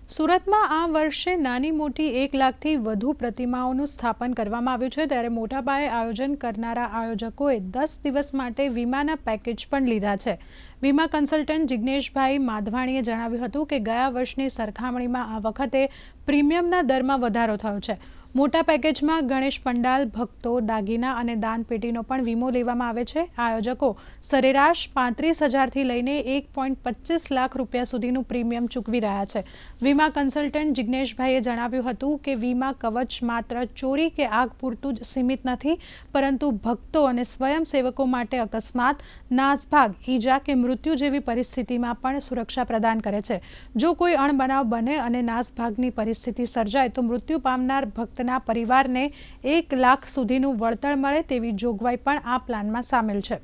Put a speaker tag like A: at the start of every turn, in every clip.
A: સુરતમાં આ વર્ષે નાની મોટી 1 લાખથી વધુ પ્રતિમાઓનું સ્થાપન કરવામાં આવ્યું છે, ત્યારે મોટા પાયે આયોજન કરનારા આયોજકોએ 10 દિવસ માટે વીમાના પેકેજ પણ લીધા છે। વીમા કન્સલ્ટન્ટ જિગ્નેશભાઈ માધવાણીએ જણાવ્યું હતું કે ગયા વર્ષની સરખામણીમાં આ વખતે પ્રીમિયમના દરમાં વધારો થયો છે। મોટા પેકેજમાં ગણેશ પંડાલ, ભક્તો, દાગીના અને દાનપેટીનો પણ વીમો લેવામાં આવે છે। આયોજકો સરેરાશ 35,000થી લઈને 1.25 લાખ રૂપિયા સુધીનું પ્રીમિયમ ચૂકવી રહ્યા છે। વીમા કન્સલ્ટન્ટ જિગ્નેશભાઈએ જણાવ્યું હતું કે વીમા કવચ માત્ર ચોરી કે આગ પૂરતું જ સીમિત નથી, પરંતુ ભક્તો અને સ્વયંસેવકો માટે અકસ્માત, નાસભાગ, ઈજા કે મૃત્યુ જેવી પરિસ્થિતિમાં પણ સુરક્ષા પ્રદાન કરે છે। જો કોઈ અણબનાવ બને અને નાસભાગની પરિસ્થિતિ સર્જાય તો મૃત્યુ પામનાર ભક્તના પરિવારને 1 લાખ સુધીનું વળતર મળે તેવી જોગવાઈ પણ આ પ્લાનમાં સામેલ છે।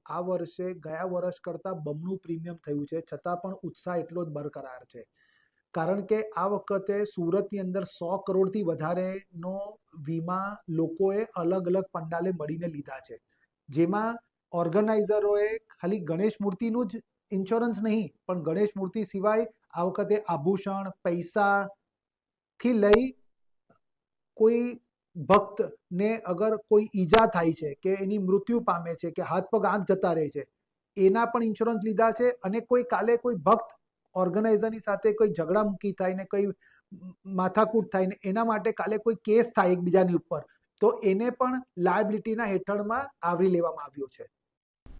B: આ વર્ષે ગયા વર્ષ કરતાં બમણું પ્રીમિયમ થયું છે, છતાં પણ ઉત્સાહ એટલો જ બરકરાર છે। કારણ કે આ વખતે સુરતની અંદર 100 કરોડથી વધારેનો વીમા લોકોએ અલગ અલગ પંડાલે મળીને લીધા છે, જેમાં ઓર્ગેનાઇઝરોએ ખાલી ગણેશ મૂર્તિનું જ ઇન્સ્યોરન્સ નહીં, પણ ગણેશ મૂર્તિ સિવાય આ વખતે આભૂષણ, પૈસાથી લઈ કોઈ ભક્તને અગર કોઈ ઈજા થાય છે કે એની મૃત્યુ પામે છે કે હાથ પગ આંખ જતા રહે છે, એના પણ ઇન્સ્યોરન્સ લીધા છે। અને કોઈ કાલે કોઈ ભક્ત ઓર્ગેનાઇઝરની સાથે કોઈ ઝઘડામુક્કી થાય ને કોઈ માથાકૂટ થાય ને એના માટે કાલે કોઈ કેસ થાય એકબીજાની ઉપર, તો એને પણ લાયબિલિટીના હેઠળમાં આવરી લેવામાં આવ્યો છે।